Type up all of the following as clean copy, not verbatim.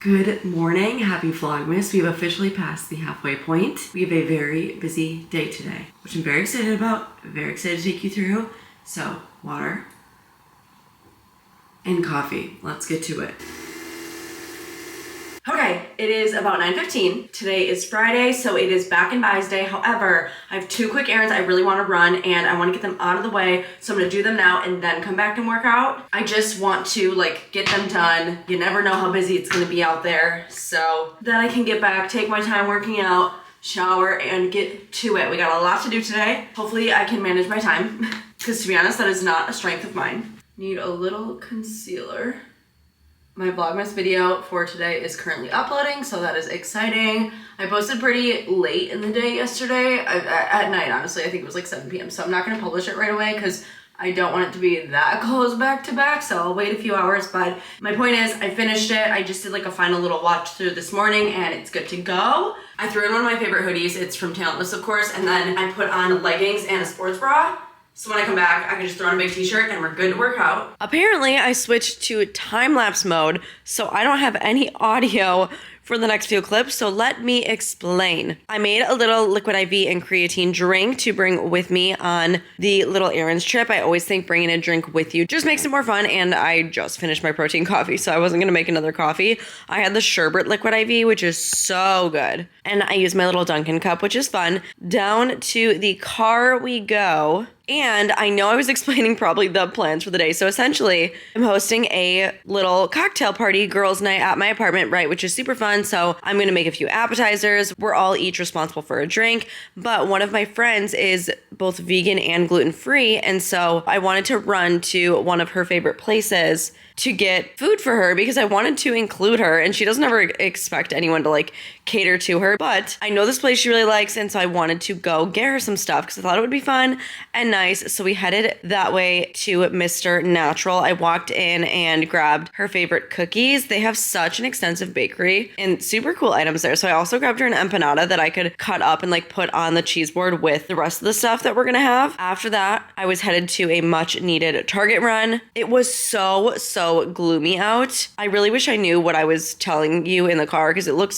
Good morning, happy Vlogmas. We've officially passed the halfway point. We have a very busy day today, which I'm very excited about, very excited to take you through. So, water and coffee. Let's get to it. Okay, it is about 9:15. Today is Friday, so it is back in buys day. However, I have two quick errands I really want to run and I want to get them out of the way. So I'm going to do them now and then come back and work out. I just want to get them done. You never know how busy it's going to be out there. So then I can get back, take my time working out, shower, and get to it. We got a lot to do today. Hopefully I can manage my time because to be honest, that is not a strength of mine. Need a little concealer. My Vlogmas video for today is currently uploading, so that is exciting. I posted pretty late in the day yesterday, at night honestly. I think it was like 7 p.m. So I'm not going to publish it right away because I don't want it to be that close back to back, so I'll wait a few hours. But my point is, I finished it. I just did like a final little watch through this morning and it's good to go. I threw in one of my favorite hoodies. It's from Talentless, of course, and then I put on leggings and a sports bra. So when I come back, I can just throw on a big t-shirt and we're good to work out. Apparently, I switched to time-lapse mode, so I don't have any audio for the next few clips, so let me explain. I made a little liquid IV and creatine drink to bring with me on the little errands trip. I always think bringing a drink with you just makes it more fun, and I just finished my protein coffee, so I wasn't gonna make another coffee. I had the sherbet liquid IV, which is so good. And I used my little Dunkin' cup, which is fun. Down to the car we go. And I know I was explaining probably the plans for the day. So essentially, I'm hosting a little cocktail party, girls' night at my apartment, right, which is super fun. So I'm going to make a few appetizers. We're all each responsible for a drink. But one of my friends is both vegan and gluten-free. And so I wanted to run to one of her favorite places to get food for her because I wanted to include her, and she doesn't ever expect anyone to cater to her, but I know this place she really likes, and so I wanted to go get her some stuff because I thought it would be fun and nice. So we headed that way to Mr. Natural. I walked in and grabbed her favorite cookies. They have such an extensive bakery and super cool items there. So I also grabbed her an empanada that I could cut up and put on the cheese board with the rest of the stuff that we're gonna have. After that, I was headed to a much needed Target run. It was so gloomy out. I really wish I knew what I was telling you in the car because it looks,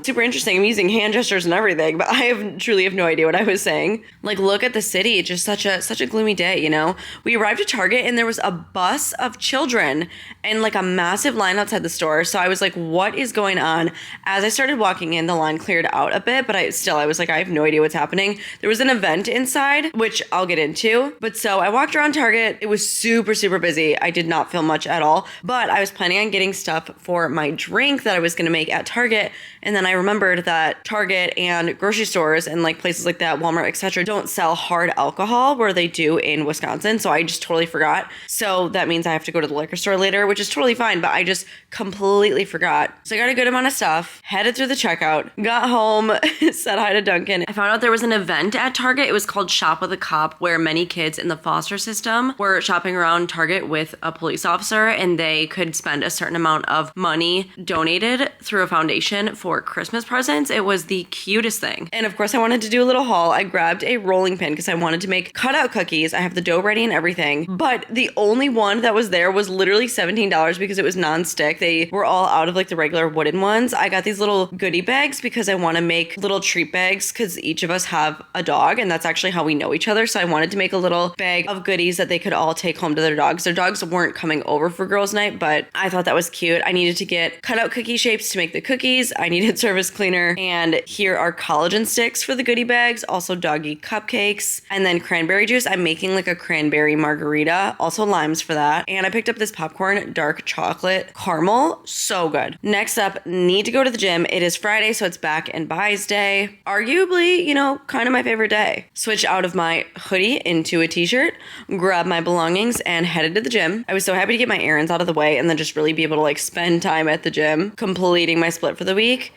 super interesting. I'm using hand gestures and everything, but I truly have no idea what I was saying. Look at the city. Just such a gloomy day, We arrived at Target and there was a bus of children and a massive line outside the store. So I was like, what is going on? As I started walking in, the line cleared out a bit, but I was like, I have no idea what's happening. There was an event inside, which I'll get into. But so I walked around Target. It was super busy. I did not feel much at all. But I was planning on getting stuff for my drink that I was going to make at Target. And then I remembered that Target and grocery stores and places like that, Walmart, etc., don't sell hard alcohol where they do in Wisconsin. So I just totally forgot. So that means I have to go to the liquor store later, which is totally fine. But I just completely forgot. So I got a good amount of stuff, headed through the checkout, got home, said hi to Duncan. I found out there was an event at Target. It was called Shop with a Cop, where many kids in the foster system were shopping around Target with a police officer, and they could spend a certain amount of money donated through a foundation for Christmas presents. It was the cutest thing. And of course, I wanted to do a little haul. I grabbed a rolling pin because I wanted to make cutout cookies. I have the dough ready and everything, but the only one that was there was literally $17 because it was non-stick. They were all out of the regular wooden ones. I got these little goodie bags because I want to make little treat bags because each of us have a dog, and that's actually how we know each other. So I wanted to make a little bag of goodies that they could all take home to their dogs. Their dogs weren't coming over for girls' night, but I thought that was cute. I needed to get cutout cookie shapes to make the cookies. I needed service cleaner, and here are collagen sticks for the goodie bags, also doggy cupcakes, and then cranberry juice. I'm making a cranberry margarita, also limes for that. And I picked up this popcorn dark chocolate caramel, so good. Next up, need to go to the gym. It is Friday, so it's back and buys day. Arguably, kind of my favorite day. Switch out of my hoodie into a t-shirt, grab my belongings, and headed to the gym. I was so happy to get my errands out of the way and then just really be able to spend time at the gym, completing my split for the week.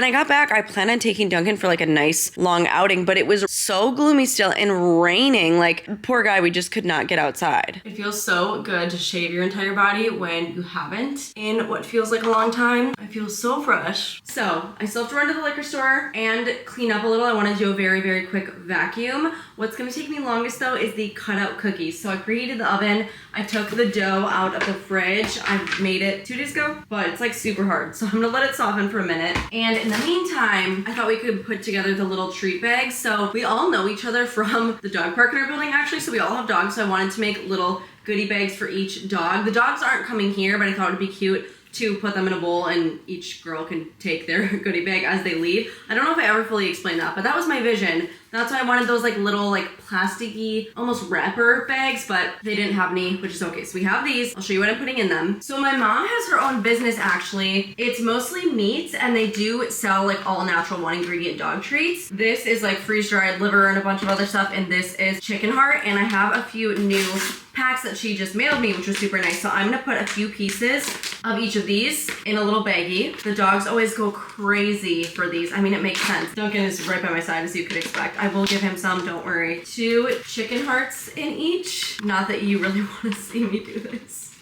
when I got back, I planned on taking Duncan for like a nice long outing, but it was so gloomy still and raining. Like, poor guy, we just could not get outside. It feels so good to shave your entire body when you haven't in what feels like a long time. I feel so fresh. So I still have to run to the liquor store and clean up a little. I want to do a very, very quick vacuum. What's going to take me longest though is the cutout cookies. So I preheated the oven. I took the dough out of the fridge. I made it 2 days ago, but it's like super hard. So I'm gonna let it soften for a minute. And in the meantime, I thought we could put together the little treat bags. So we all know each other from the dog park in our building actually. So we all have dogs. So I wanted to make little goodie bags for each dog. The dogs aren't coming here, but I thought it'd be cute to put them in a bowl and each girl can take their goodie bag as they leave. I don't know if I ever fully explained that, but that was my vision. That's why I wanted those like little like plasticky, almost wrapper bags, but they didn't have any, which is okay. So we have these. I'll show you what I'm putting in them. So my mom has her own business actually. It's mostly meats and they do sell like all natural 1-ingredient dog treats. This is like freeze-dried liver and a bunch of other stuff, and this is chicken heart, and I have a few new packs that she just mailed me, which was super nice. So I'm gonna put a few pieces of each of these in a little baggie. The dogs always go crazy for these. I mean, it makes sense. Duncan is right by my side as you could expect. I will give him some, don't worry. 2 chicken hearts in each. Not that you really want to see me do this.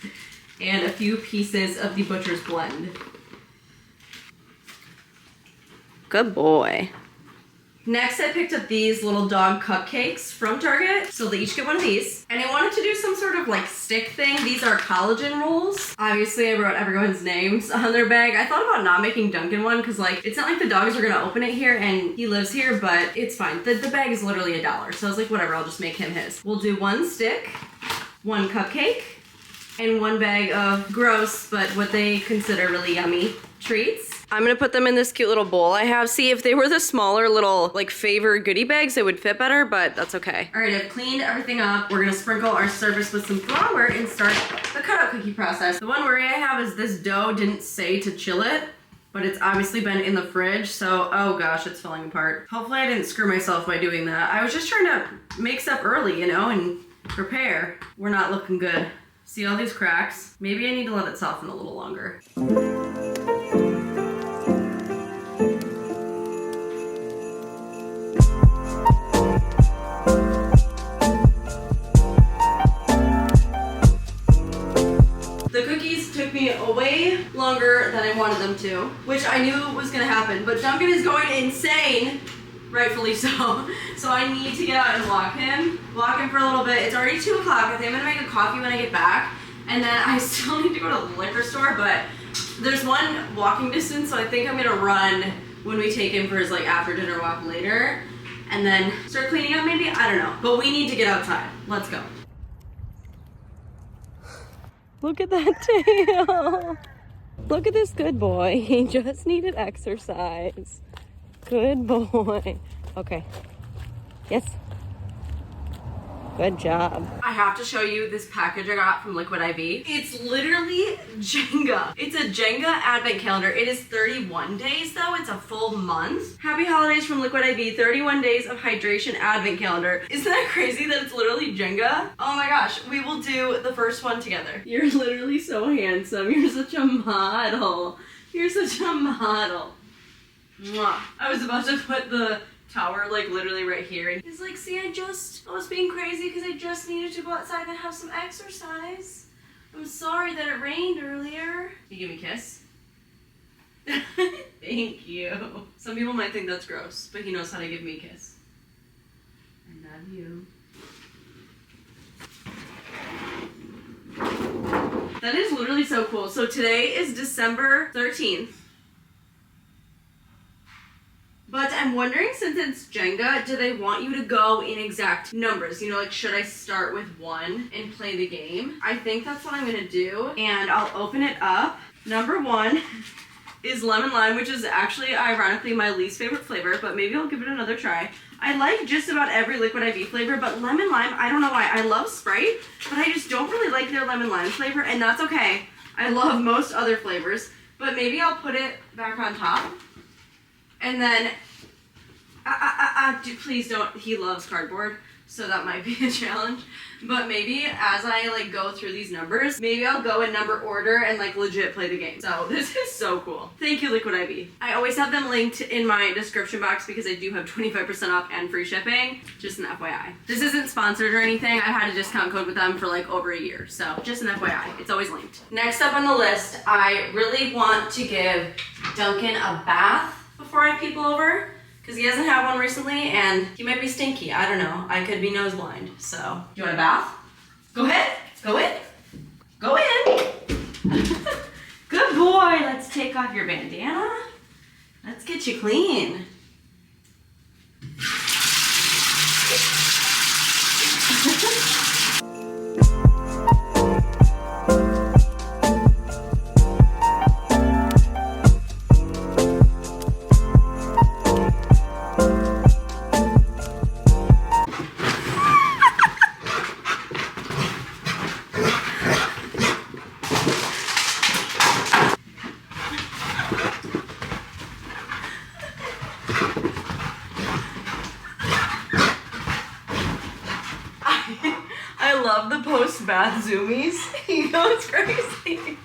And a few pieces of the butcher's blend. Good boy. Next, I picked up these little dog cupcakes from Target. So they each get one of these. And I wanted to do some sort of like stick thing. These are collagen rolls. Obviously, I wrote everyone's names on their bag. I thought about not making Duncan one because like, it's not like the dogs are gonna open it here and he lives here, but it's fine. The bag is literally $1. So I was like, whatever, I'll just make him his. We'll do 1 stick, 1 cupcake, and 1 bag of gross, but what they consider really yummy treats. I'm gonna put them in this cute little bowl I have. See, if they were the smaller little like favor goodie bags, they would fit better, but that's okay. All right, I've cleaned everything up. We're gonna sprinkle our service with some flour and start the cutout cookie process. The one worry I have is this dough didn't say to chill it, but it's obviously been in the fridge, so oh gosh, it's falling apart. Hopefully I didn't screw myself by doing that. I was just trying to make stuff early, you know, and prepare. We're not looking good. See all these cracks? Maybe I need to let it soften a little longer. The cookies took me way longer than I wanted them to, which I knew was gonna happen, but Duncan is going insane, rightfully so. So I need to get out and walk him for a little bit. It's already 2 o'clock. I think I'm gonna make a coffee when I get back, and then I still need to go to the liquor store, but there's one walking distance, so I think I'm gonna run when we take him for his like after dinner walk later, and then start cleaning up maybe, I don't know. But we need to get outside. Let's go. Look at that tail. Look at this good boy. He just needed exercise. Good boy. Okay. Yes. Good job. I have to show you this package I got from Liquid IV. It's literally Jenga. It's a Jenga advent calendar. It is 31 days though. It's a full month. Happy holidays from Liquid IV. 31 days of hydration advent calendar. Isn't that crazy that it's literally Jenga? Oh my gosh. We will do the first one together. You're literally so handsome. You're such a model. You're such a model. Mwah. I was about to put the tower like literally right here, and he's like, see, I was being crazy because I just needed to go outside and have some exercise. I'm sorry that it rained earlier. Can you give me a kiss? Thank you. Some people might think that's gross, but he knows how to give me a kiss. I love you. That is literally so cool. So today is December 13th. But I'm wondering, since it's Jenga, do they want you to go in exact numbers? You know, like, should I start with 1 and play the game? I think that's what I'm gonna do, and I'll open it up. Number 1 is lemon lime, which is actually, ironically, my least favorite flavor, but maybe I'll give it another try. I like just about every Liquid IV flavor, but lemon lime, I don't know why. I love Sprite, but I just don't really like their lemon lime flavor, and that's okay. I love most other flavors, but maybe I'll put it back on top. And then, please don't, he loves cardboard. so that might be a challenge. But maybe as I like go through these numbers, maybe I'll go in number order and like legit play the game. So this is so cool. Thank you, Liquid IV. I always have them linked in my description box because I do have 25% off and free shipping. Just an FYI. This isn't sponsored or anything. I've had a discount code with them for like over a year. So just an FYI. It's always linked. Next up on the list, I really want to give Duncan a bath before I have people over. Because he hasn't had one recently, and he might be stinky. I don't know. I could be nose blind. So, you want a bath? Go ahead. Go in. Go in. Good boy. Let's take off your bandana. Let's get you clean. I love the post-bath zoomies. He goes crazy.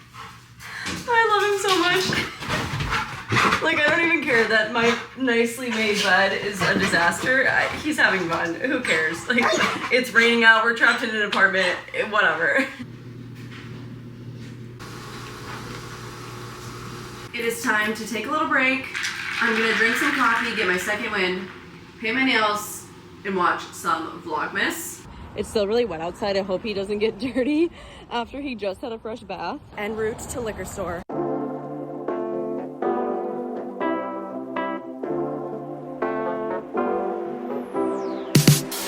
I love him so much. Like, I don't even care that my nicely made bed is a disaster. He's having fun. Who cares? Like, it's raining out. We're trapped in an apartment. Whatever. It is time to take a little break. I'm gonna drink some coffee, get my second wind, paint my nails, and watch some Vlogmas. It's still really wet outside. I hope he doesn't get dirty after he just had a fresh bath. En route to liquor store.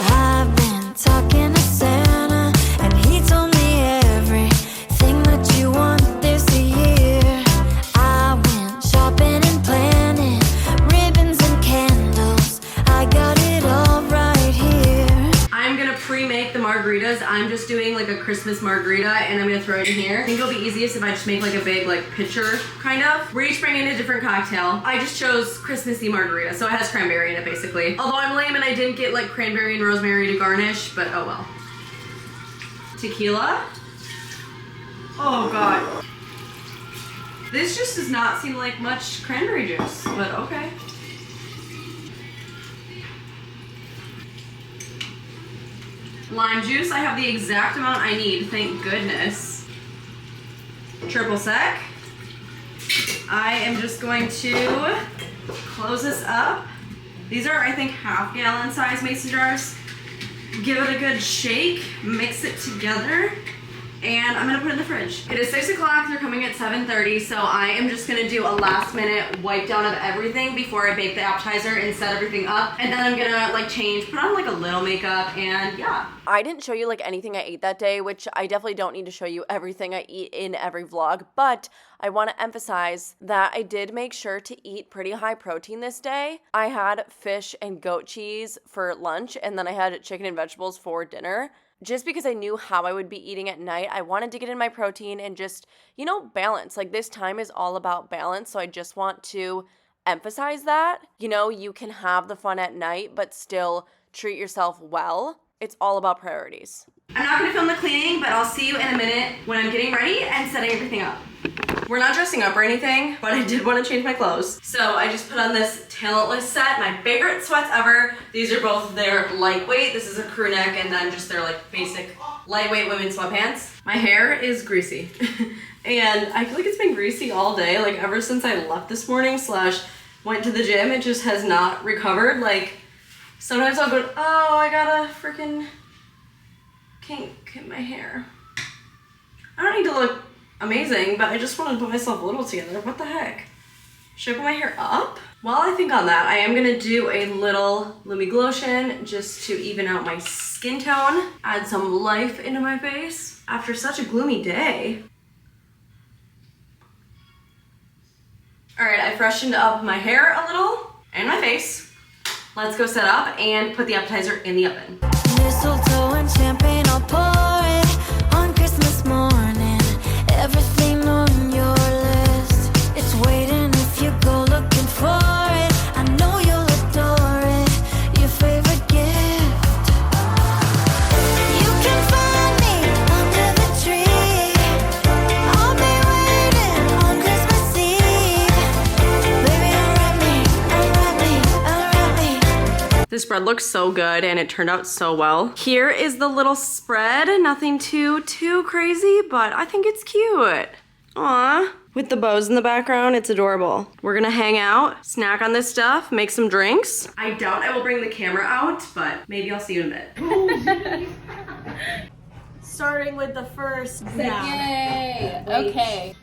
I've been talking to Santa, and he told me everything that you want this year. I went shopping and planning, ribbons and candles. I got it all right here. I'm gonna pre-make the margaritas. I'm just doing like a Christmas margarita and I'm gonna throw it in here. I think it'll be easiest if I just make like a big like pitcher kind of. We're each bringing a different cocktail. I just chose Christmassy margarita, so it has cranberry in it basically. Although I'm lame and I didn't get like cranberry and rosemary to garnish, but oh well. Tequila. Oh God. This just does not seem like much cranberry juice, but okay. Lime juice, I have the exact amount I need, thank goodness. Triple sec. I am just going to close this up. These are, I think, half-gallon size mason jars. Give it a good shake, mix it together, and I'm gonna put it in the fridge. It is 6 o'clock, they're coming at 7:30, so I am just gonna do a last minute wipe down of everything before I bake the appetizer and set everything up. And then I'm gonna like change, put on like a little makeup, and yeah. I didn't show you like anything I ate that day, which I definitely don't need to show you everything I eat in every vlog, but I want to emphasize that I did make sure to eat pretty high protein this day. I had fish and goat cheese for lunch, and then I had chicken and vegetables for dinner. Just because I knew how I would be eating at night, I wanted to get in my protein and just, you know, balance. Like, this time is all about balance, so I just want to emphasize that. You know, you can have the fun at night, but still treat yourself well. It's all about priorities. I'm not gonna film the cleaning, but I'll see you in a minute when I'm getting ready and setting everything up. We're not dressing up or anything, but I did want to change my clothes. So I just put on this talentless set, my favorite sweats ever. These are both their lightweight. This is a crew neck and then just their like basic lightweight women's sweatpants. My hair is greasy and I feel like it's been greasy all day. Like ever since I left this morning / went to the gym, it just has not recovered. Like sometimes I'll go, oh, I got a freaking kink in my hair. I don't need to look amazing, but I just want to put myself a little together. What the heck? Should I put my hair up? While I think on that, I am gonna do a little Lumi Glotion just to even out my skin tone, add some life into my face after such a gloomy day. All right, I freshened up my hair a little and my face. Let's go set up and put the appetizer in the oven. Mistletoe and champagne, I'll pour it on Christmas morning. Everything on your list, it's waiting if you go looking for it. I know you'll adore it, your favorite gift. spread looks so good and it turned out so well. Here is the little spread. Nothing too crazy, but I think it's cute. Aw. With the bows in the background, it's adorable. We're gonna hang out, snack on this stuff, make some drinks. I doubt I will bring the camera out, but maybe I'll see you in a bit. Starting with the first. Yay! Okay.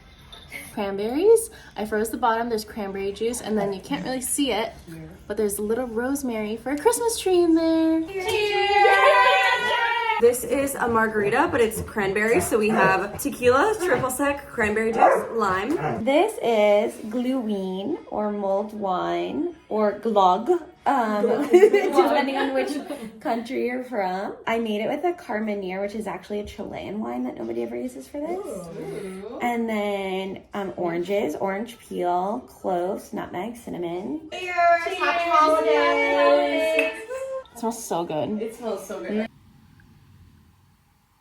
Cranberries. I froze the bottom. There's cranberry juice, and then you can't really see it, but there's a little rosemary for a Christmas tree in there. Cheers! This is a margarita, but it's cranberry, so we have tequila, triple sec, cranberry juice, lime. This is gluine or mulled wine or glog, depending on which country you're from. I made it with a Carmenere, which is actually a Chilean wine that nobody ever uses for this. Ooh. And then oranges, orange peel, cloves, nutmeg, cinnamon. Cheers! Happy holidays! It smells so good. It smells so good.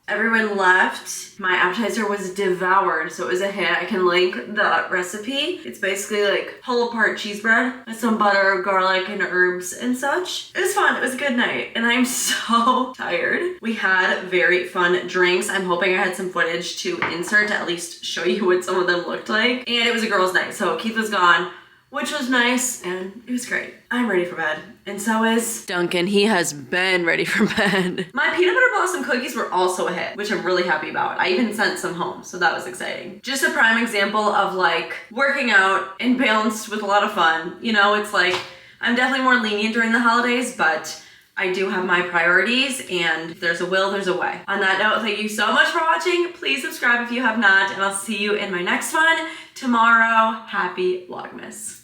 Everyone left. My appetizer was devoured, so it was a hit. I can link the recipe. It's basically like pull apart cheese bread with some butter, garlic, and herbs and such. It was fun. It was a good night, and I'm so tired. We had very fun drinks. I'm hoping I had some footage to insert to at least show you what some of them looked like. And it was a girls' night, so Keith was gone, which was nice, and it was great. I'm ready for bed, and so is Duncan. He has been ready for bed. My peanut butter blossom cookies were also a hit, which I'm really happy about. I even sent some home, so that was exciting. Just a prime example of like working out and balanced with a lot of fun. You know, it's like, I'm definitely more lenient during the holidays, but I do have my priorities, and if there's a will, there's a way. On that note, thank you so much for watching. Please subscribe if you have not, and I'll see you in my next one tomorrow. Happy Vlogmas.